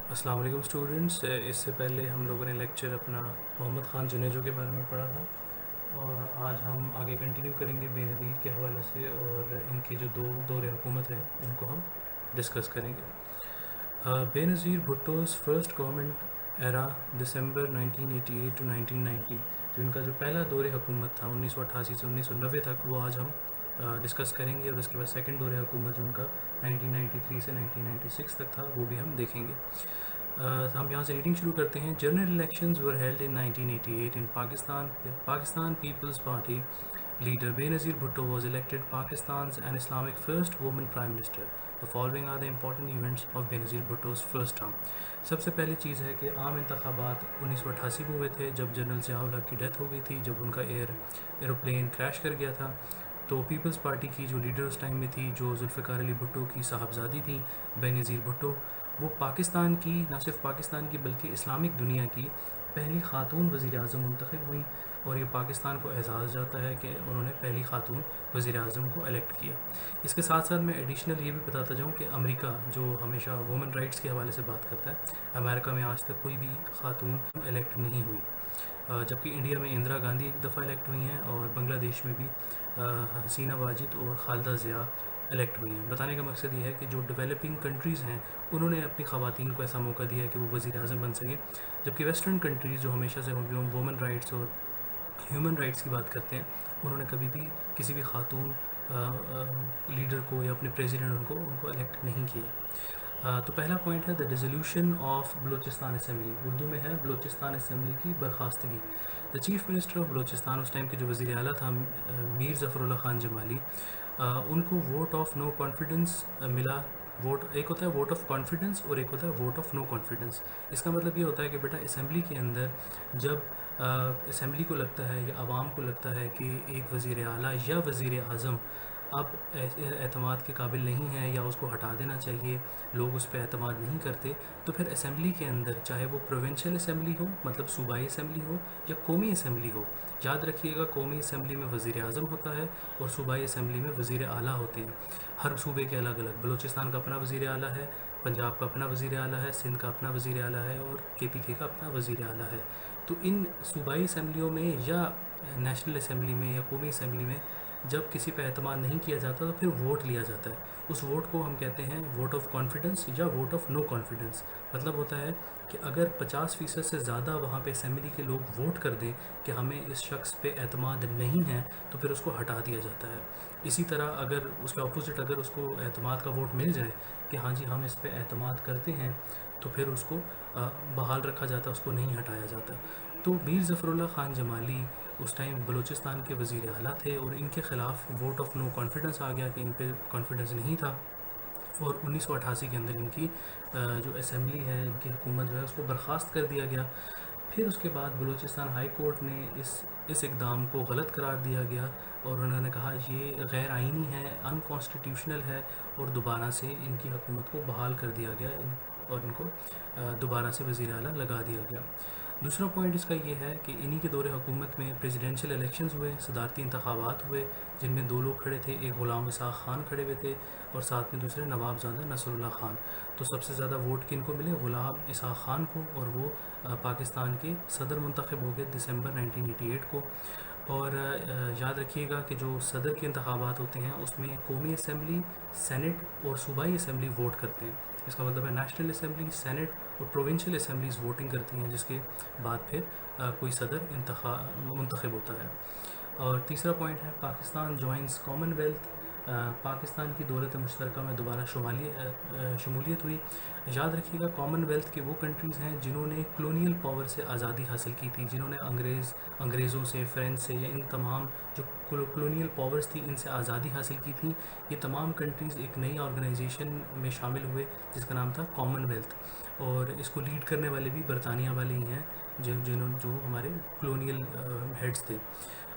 السلام علیکم اسٹوڈنٹس. اس سے پہلے ہم لوگوں نے لیکچر اپنا محمد خان جنیجو کے بارے میں پڑھا تھا، اور آج ہم آگے کنٹینیو کریں گے بے نظیر کے حوالے سے، اور ان کی جو دور حکومت ہیں ان کو ہم ڈسکس کریں گے. Benazir Bhutto's first government era December 1988 to 1990، جو ان کا جو پہلا دور حکومت تھا 1988 سے 1990 تک، وہ آج ہم ڈسکس کریں گے. اور اس کے بعد سیکنڈ دور حکومت جو ان کا 1993 سے 1996 تک تھا، وہ بھی ہم دیکھیں گے. ہم یہاں سے ریڈنگ شروع کرتے ہیں. General elections were held in 1988 in Pakistan Peoples Party leader Benazir Bhutto was elected Pakistan's and Islamic first woman prime minister. The following are the important events of بے نظیر بھٹو's first term. سب سے پہلی چیز ہے کہ عام انتخابات 1988 میں ہوئے تھے، جب جنرل ضیاء الحق کی ڈیتھ ہو گئی تھی، جب ان کا ایروپلین کریش کر گیا تھا. تو پیپلز پارٹی کی جو لیڈر اس ٹائم میں تھی، جو ذوالفقار علی بھٹو کی صاحبزادی تھی بے نظیر بھٹو، وہ پاکستان کی، نہ صرف پاکستان کی بلکہ اسلامک دنیا کی پہلی خاتون وزیر اعظم منتخب ہوئیں. اور یہ پاکستان کو اعزاز جاتا ہے کہ انہوں نے پہلی خاتون وزیر اعظم کو الیکٹ کیا. اس کے ساتھ ساتھ میں ایڈیشنل یہ بھی بتاتا جاؤں کہ امریکہ جو ہمیشہ وومن رائٹس کے حوالے سے بات کرتا ہے، امریکہ میں آج تک کوئی بھی خاتون الیکٹ نہیں ہوئی، جبکہ انڈیا میں اندرا گاندھی ایک دفعہ الیکٹ ہوئی ہیں، اور بنگلہ دیش میں بھی حسینہ واجد اور خالدہ ضیاء الیکٹ ہوئی ہیں. بتانے کا مقصد یہ ہے کہ جو ڈیولپنگ کنٹریز ہیں انہوں نے اپنی خواتین کو ایسا موقع دیا ہے کہ وہ وزیر اعظم بن سکیں، جبکہ ویسٹرن کنٹریز جو ہمیشہ سے وومن رائٹس اور ہیومن رائٹس کی بات کرتے ہیں، انہوں نے کبھی بھی کسی بھی خاتون لیڈر کو یا اپنے پریزیڈنٹ ان کو الیکٹ نہیں کیا. تو پہلا پوائنٹ ہے the dissolution of Balochistan assembly, Urdu میں ہے بلوچستان اسمبلی کی برخاستگی. The chief minister of Balochistan, اس ٹائم کے جو وزیر اعلیٰ تھا میر ظفر اللہ خان جمالی، ان کو ووٹ آف نو کانفیڈنس ملا. ایک ہوتا ہے ووٹ آف کانفیڈنس اور ایک ہوتا ہے ووٹ آف نو کانفیڈنس. اس کا مطلب یہ ہوتا ہے کہ بیٹا اسمبلی کے اندر جب اسمبلی کو لگتا ہے یا عوام کو لگتا ہے کہ ایک وزیر اعلیٰ یا وزیر اعظم اب اعتماد کے قابل نہیں ہے یا اس کو ہٹا دینا چاہیے، لوگ اس پہ اعتماد نہیں کرتے، تو پھر اسمبلی کے اندر چاہے وہ پروونشل اسمبلی ہو، مطلب صوبائی اسمبلی ہو، یا قومی اسمبلی ہو. یاد رکھیے گا، قومی اسمبلی میں وزیر اعظم ہوتا ہے اور صوبائی اسمبلی میں وزیر اعلیٰ ہوتے ہیں. ہر صوبے کے الگ الگ، بلوچستان کا اپنا وزیر اعلیٰ ہے، پنجاب کا اپنا وزیر اعلیٰ ہے، سندھ کا اپنا وزیر اعلیٰ ہے، اور KPK کا اپنا وزیر اعلیٰ ہے. تو ان صوبائی اسمبلیوں میں یا نیشنل اسمبلی میں یا قومی اسمبلی میں جب کسی پہ اعتماد نہیں کیا جاتا تو پھر ووٹ لیا جاتا ہے. اس ووٹ کو ہم کہتے ہیں ووٹ آف کانفیڈنس یا ووٹ آف نو کانفیڈنس. مطلب ہوتا ہے کہ اگر 50% سے زیادہ وہاں پہ اسمبلی کے لوگ ووٹ کر دیں کہ ہمیں اس شخص پہ اعتماد نہیں ہے، تو پھر اس کو ہٹا دیا جاتا ہے. اسی طرح اگر اس کے اپوزٹ، اگر اس کو اعتماد کا ووٹ مل جائے کہ ہاں جی ہم اس پہ اعتماد کرتے ہیں، تو پھر اس کو بحال رکھا جاتا، اس کو نہیں ہٹایا جاتا. تو میر ظفر اللہ خان جمالی اس ٹائم بلوچستان کے وزیر اعلیٰ تھے، اور ان کے خلاف ووٹ آف نو کانفیڈنس آ گیا کہ ان پہ کانفیڈنس نہیں تھا، اور 1988 کے اندر ان کی جو اسمبلی ہے، ان کی حکومت جو ہے، اس کو برخاست کر دیا گیا. پھر اس کے بعد بلوچستان ہائی کورٹ نے اس اقدام کو غلط قرار دیا گیا، اور انہوں نے کہا یہ غیر آئینی ہے، ان کانسٹیٹیوشنل ہے، اور دوبارہ سے ان کی حکومت کو بحال کر دیا گیا، اور ان کو دوبارہ سے وزیر اعلیٰ لگا دیا گیا. دوسرا پوائنٹ اس کا یہ ہے کہ انہی کے دور حکومت میں پریزیڈینشیل الیکشنز ہوئے، صدارتی انتخابات ہوئے، جن میں دو لوگ کھڑے تھے، ایک غلام اسحاق خان کھڑے ہوئے تھے، اور ساتھ میں دوسرے نواب زادہ نصر اللہ خان. تو سب سے زیادہ ووٹ کن کو ملے؟ غلام اسحاق خان کو، اور وہ پاکستان کے صدر منتخب ہو گئے دسمبر 1988 کو. اور یاد رکھیے گا کہ جو صدر کے انتخابات ہوتے ہیں اس میں قومی اسمبلی، سینٹ اور صوبائی اسمبلی ووٹ کرتے ہیں. اس کا مطلب ہے نیشنل اسمبلی، سینٹ اور پروونشل اسمبلیز ووٹنگ کرتی ہیں، جس کے بعد پھر کوئی صدر منتخب ہوتا ہے. اور تیسرا پوائنٹ ہے Pakistan joins commonwealth, Pakistan کی دولت مشترکہ میں دوبارہ شمولیت ہوئی. یاد رکھیے گا کامن ویلتھ کے وہ کنٹریز ہیں جنہوں نے کلونیل پاور سے آزادی حاصل کی تھی، جنہوں نے انگریزوں سے، فرینچ سے، یا ان تمام جو کلونیل پاورز تھی ان سے آزادی حاصل کی تھی. یہ تمام کنٹریز ایک نئی آرگنائزیشن میں شامل ہوئے جس کا نام تھا کامن ویلتھ، اور اس کو لیڈ کرنے والے بھی برطانیہ والے ہی ہیں، جو ہمارے کلونیل ہیڈز تھے.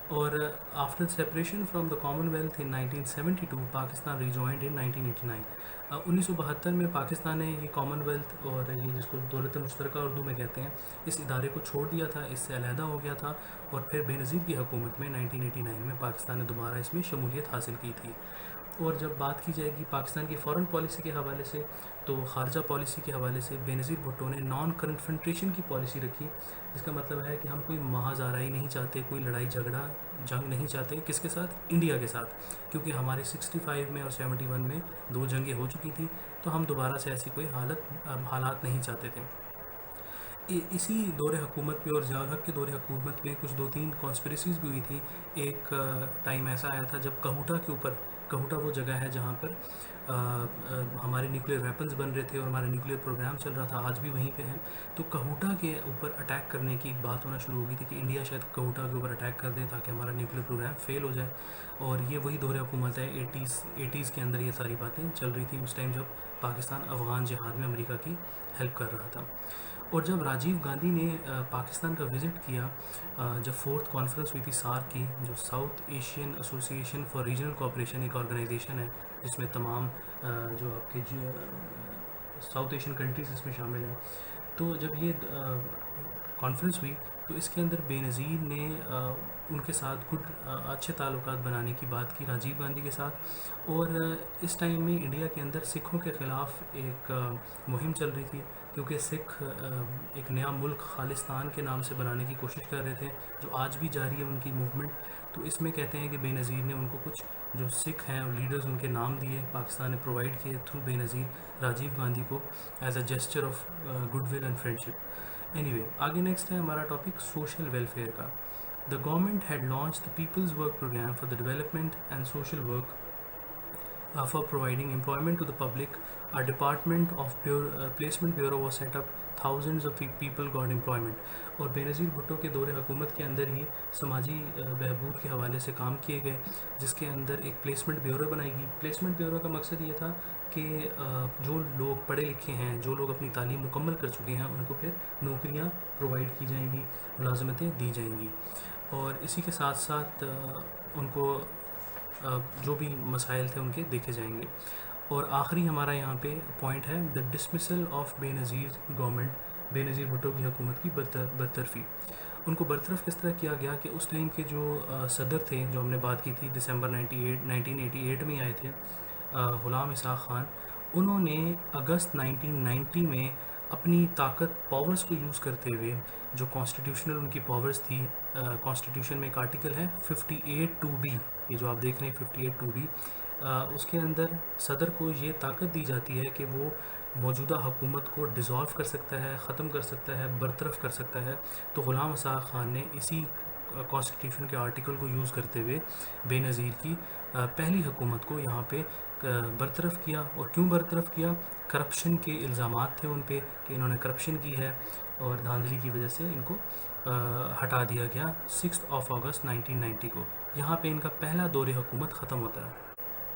اور after separation from the Commonwealth in 1972 Pakistan rejoined in 1989. 1972 میں پاکستان نے یہ کامن ویلتھ، اور یہ جس کو دولت مشترکہ اردو میں کہتے ہیں، اس ادارے کو چھوڑ دیا تھا، اس سے علیحدہ ہو گیا تھا. اور پھر بے نظیر کی حکومت میں 1989 میں پاکستان نے دوبارہ اس میں شمولیت حاصل کی تھی. اور جب بات کی جائے گی پاکستان کی فارن پالیسی کے حوالے سے تو خارجہ پالیسی کے حوالے سے بے نظیر بھٹو نے نان کنفرنٹریشن کی پالیسی رکھی، جس کا مطلب ہے کہ ہم کوئی محاذ آرائی نہیں چاہتے، کوئی لڑائی جھگڑا جنگ نہیں چاہتے. کس کے ساتھ؟ انڈیا کے ساتھ، کیونکہ ہمارے 65 میں اور 71 میں 2 جنگیں ہو چکی تھیں، تو ہم دوبارہ سے ایسی کوئی حالات نہیں چاہتے تھے. اسی دور حکومت میں اور ضیاء الحق کے دور حکومت میں کچھ 2-3 کانسپریسیز بھی ہوئی تھی. ایک ٹائم ایسا آیا تھا جب کہوٹا کے اوپر، کہوٹا وہ جگہ ہے جہاں پر ہمارے نیوکلیر ویپنز بن رہے تھے اور ہمارا نیوکلیر پروگرام چل رہا تھا، آج بھی وہیں پہ ہیں. تو کہوٹا کے اوپر اٹیک کرنے کی بات ہونا شروع ہو گئی تھی کہ انڈیا شاید کہوٹا کے اوپر اٹیک کر دے تاکہ ہمارا نیوکلیر پروگرام فیل ہو جائے. اور یہ وہی دور حکومت ہے، 80s کے اندر یہ ساری باتیں چل رہی تھیں اس ٹائم جب پاکستان افغان جہاد میں امریکہ کی ہیلپ کر رہا تھا. اور جب راجیو گاندھی نے پاکستان کا وزٹ کیا، جب 4th کانفرنس ہوئی تھی سارک کی، جو south Asian association for regional cooperation ایک آرگنائزیشن ہے جس میں تمام جو آپ کے ساؤتھ ایشین کنٹریز اس میں شامل ہیں. تو جب یہ کانفرنس ہوئی تو اس کے اندر بے نظیر نے ان کے ساتھ اچھے تعلقات بنانے کی بات کی راجیو گاندھی کے ساتھ. اور اس ٹائم میں انڈیا کے اندر سکھوں کے خلاف ایک مہم چل رہی تھی، کیونکہ سکھ ایک نیا ملک خالصتان کے نام سے بنانے کی کوشش کر رہے تھے، جو آج بھی جاری ہے ان کی موومنٹ. تو اس میں کہتے ہیں کہ بے نظیر نے ان کو کچھ جو سکھ ہیں اور لیڈرز ان کے نام دیے، پاکستان نے پرووائڈ کیے تھرو بے نظیر راجیو گاندھی کو as a gesture of good will and friendship. Anyway آگے نیکسٹ ہے ہمارا ٹاپک سوشل ویلفیئر کا. The government had launch the people's work program for the development and social work for providing employment to the public. A department of placement bureau was set up. Thousands of people got employment. اور بے نظیر بھٹو کے دور حکومت کے اندر ہی سماجی بہبود کے حوالے سے کام کیے گئے، جس کے اندر ایک پلیسمنٹ بیورو بنائی گئی. پلیسمنٹ بیورو کا مقصد یہ تھا کہ جو لوگ پڑھے لکھے ہیں، جو لوگ اپنی تعلیم مکمل کر چکے ہیں، ان کو پھر نوکریاں پرووائڈ کی جائیں گی، ملازمتیں دی جائیں گی. اور اسی کے ساتھ ساتھ ان کو جو بھی مسائل تھے ان کے دیکھے جائیں گے. اور آخری ہمارا یہاں پہ پوائنٹ ہے دا ڈسمسل آف بے نظیر گورنمنٹ، بے نظیر بھٹو کی حکومت کی برطرفی. ان کو برطرف کس طرح کیا گیا کہ اس ٹائم کے جو صدر تھے، جو ہم نے بات کی تھی دسمبر 1988 میں آئے تھے، غلام اسحاق خان، انہوں نے اگست 1990 میں اپنی طاقت پاورز کو یوز کرتے ہوئے، جو کانسٹیٹیوشنل ان کی پاورز تھی، کانسٹیٹیوشن میں ایک آرٹیکل ہے 58(2)(b، یہ جو آپ دیکھ رہے ہیں 58(2)(b), اس کے اندر صدر کو یہ طاقت دی جاتی ہے کہ وہ موجودہ حکومت کو ڈیزالو کر سکتا ہے، ختم کر سکتا ہے، برطرف کر سکتا ہے. تو غلام اسحاق خان نے اسی کانسٹیٹیوشن کے آرٹیکل کو یوز کرتے ہوئے بے نظیر کی پہلی حکومت کو یہاں پہ برطرف کیا. اور کیوں برطرف کیا؟ کرپشن کے الزامات تھے ان پہ کہ انہوں نے کرپشن کی ہے، اور دھاندلی کی وجہ سے ان کو ہٹا دیا گیا 6 اگست 1990 کو. یہاں پہ ان کا پہلا دور حکومت ختم ہوتا ہے.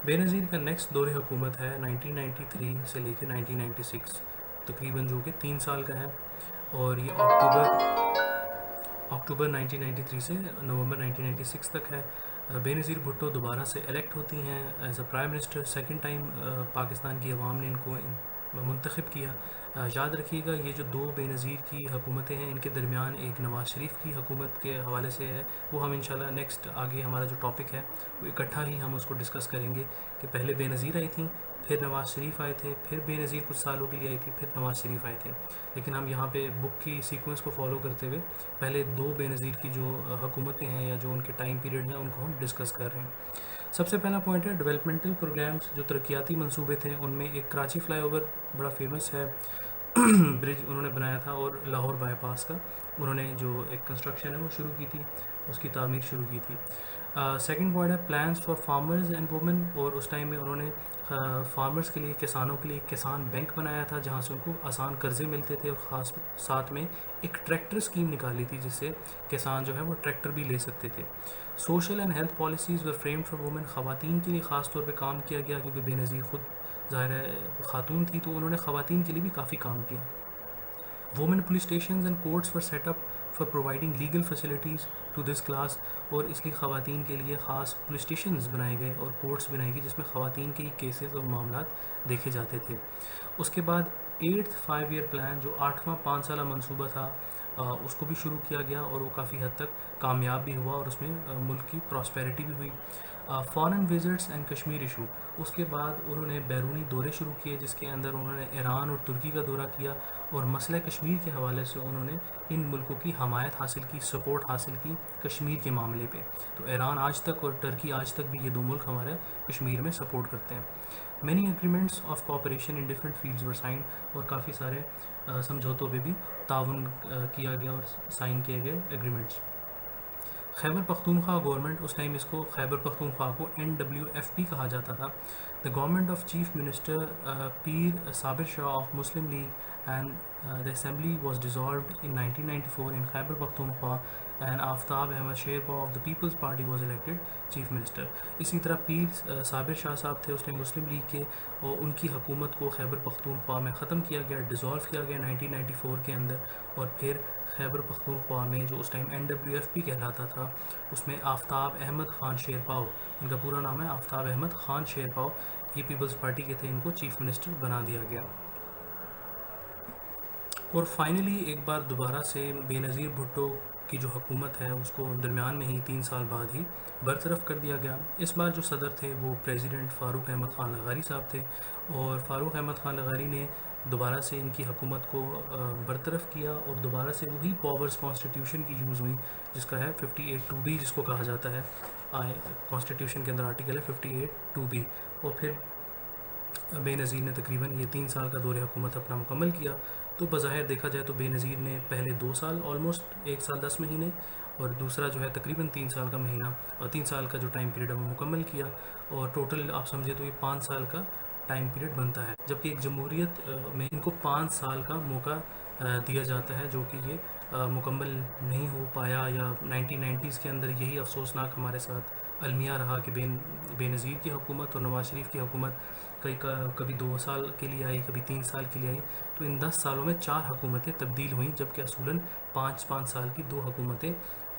بے نظیر کا نیکسٹ دور حکومت ہے 1993 سے لے کے 1996 تقریباً، جو کہ 3 سال کا ہے. اور یہ اکتوبر 1993 سے نومبر 1996 تک ہے. بے نظیر بھٹو دوبارہ سے الیکٹ ہوتی ہیں as a prime minister. Second time Pakistan کی عوام نے ان کو منتخب کیا. یاد رکھیے گا یہ جو 2 بے نظیر کی حکومتیں ہیں، ان کے درمیان ایک نواز شریف کی حکومت کے حوالے سے ہے. وہ ہم انشاءاللہ نیکسٹ آگے ہمارا جو ٹاپک ہے وہ اکٹھا ہی ہم اس کو ڈسکس کریں گے کہ پہلے بے نظیر آئی تھیں، پھر نواز شریف آئے تھے، پھر بے نظیر کچھ سالوں کے لیے آئی تھی، پھر نواز شریف آئے تھے. لیکن ہم یہاں پہ بک کی سیکوینس کو فالو کرتے ہوئے پہلے 2 بے نظیر کی جو حکومتیں ہیں یا جو ان کے ٹائم پیریڈ ہیں ان کو ہم ڈسکس کر رہے ہیں. سب سے پہلا پوائنٹ ہے ڈیولپمنٹل پروگرامز، جو ترقیاتی منصوبے تھے. ان میں ایک کراچی فلائی اوور بڑا فیمس ہے، برج انہوں نے بنایا تھا، اور لاہور بائی پاس کا انہوں نے جو ایک کنسٹرکشن ہے وہ شروع کی تھی، اس کی تعمیر شروع کی تھی. سیکنڈ پوائنٹ ہے plans for farmers and women. اور اس ٹائم میں انہوں نے فارمرز کے لیے، کسانوں کے لیے ایک کسان بینک بنایا تھا جہاں سے ان کو آسان قرضے ملتے تھے، اور خاص ساتھ میں ایک ٹریکٹر اسکیم نکالی تھی جس سے کسان جو ہے وہ ٹریکٹر بھی لے سکتے تھے. Social and health policies were frame for women. خواتین کے لیے خاص طور پہ کام کیا گیا کیونکہ بے نظیر خود ظاہر ہے خاتون تھی، تو انہوں نے خواتین کے لیے بھی کافی کام کیا. Women police stations and courts were set up for providing legal facilities to this class. اور اس لیے خواتین کے لیے خاص پولیس اسٹیشنز بنائے گئے اور کورٹس بنائی گئی جس میں خواتین کے ہی کیسز اور معاملات دیکھے جاتے تھے. اس کے بعد 8th 5 year پلان، جو 8واں 5 سالہ منصوبہ تھا، اس کو بھی شروع کیا گیا اور وہ کافی حد تک کامیاب بھی ہوا اور اس میں ملک کی پراسپیرٹی بھی ہوئی. Foreign visits and Kashmir issue, اس کے بعد انہوں نے بیرونی دورے شروع کیے جس کے اندر انہوں نے ایران اور ترکی کا دورہ کیا، اور مسئلہ کشمیر کے حوالے سے انہوں نے ان ملکوں کی حمایت حاصل کی، سپورٹ حاصل کی کشمیر کے معاملے پہ. تو ایران آج تک اور ترکی آج تک بھی یہ دو ملک ہمارے کشمیر میں سپورٹ کرتے ہیں. Many agreements of cooperation in different fields were signed, اور کافی سارے سمجھوتوں پہ بھی تعاون کیا گیا اور سائن کیے گئے ایگریمنٹس. خیبر پختونخوا گورنمنٹ، اس ٹائم اس کو خیبر پختونخوا کو NWFP کہا جاتا تھا. The government of chief minister Pir Sabir Shah of Muslim League and the assembly was dissolved in 1994 in Khyber Pakhtunkhwa and Aftab Ahmad Sherpao of the People's Party was elected chief minister. اسی طرح پیر صابر شاہ صاحب تھے اس ٹائم مسلم لیگ کے، اور ان کی حکومت کو خیبر پختونخوا میں ختم کیا گیا، ڈیزالو کیا گیا 1994 کے اندر. اور پھر خیبر پختونخوا میں جو اس ٹائم NWFP کہلاتا تھا، اس میں آفتاب احمد خان شیرپاؤ، ان کا پورا نام ہے آفتاب احمد خان شیرپاؤ، یہ پیپلز پارٹی کے تھے، ان کو چیف منسٹر بنا دیا گیا. اور فائنلی ایک بار دوبارہ سے بے نظیر بھٹو کی جو حکومت ہے اس کو درمیان میں ہی 3 سال بعد ہی برطرف کر دیا گیا. اس بار جو صدر تھے وہ پریزیڈنٹ فاروق احمد خان لغاری صاحب تھے، اور فاروق احمد خان لغاری نے دوبارہ سے ان کی حکومت کو برطرف کیا، اور دوبارہ سے وہی پاورز کانسٹیٹیوشن کی یوز ہوئی جس کا ہے 58(2)B جس کو کہا جاتا ہے. کانسٹیٹیوشن کے اندر آرٹیکل ہے 58(2)B. اور پھر بے نظیر نے تقریباً یہ 3 سال کا دور حکومت اپنا مکمل کیا. تو بظاہر دیکھا جائے تو بے نظیر نے پہلے 2 سال آلموسٹ 1 سال 10 مہینے، اور دوسرا جو ہے تقریباً 3 سال کا مہینہ اور 3 سال کا جو ٹائم پیریڈ ہے وہ مکمل کیا، اور ٹوٹل آپ سمجھے تو یہ 5 سال کا ٹائم پیریڈ بنتا ہے. جبکہ ایک جمہوریت میں ان کو 5 سال کا موقع دیا جاتا ہے، جو کہ یہ مکمل نہیں ہو پایا، یا 1990s کے اندر یہی افسوسناک ہمارے ساتھ المیہ رہا کہ بے نظیر کی حکومت اور نواز شریف کی حکومت کبھی 2 سال کے لیے آئی، کبھی 3 سال کے لیے آئی. تو ان 10 سالوں میں 4 حکومتیں تبدیل ہوئیں، جبکہ اصولاً 5 سال کی 2 حکومتیں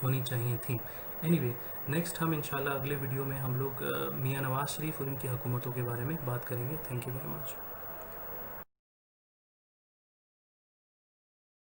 ہونی چاہیے تھیں. اینی وے نیکسٹ ہم انشاءاللہ اگلے ویڈیو میں ہم لوگ میاں نواز شریف اور ان کی حکومتوں کے بارے میں بات کریں گے. Thank you very much.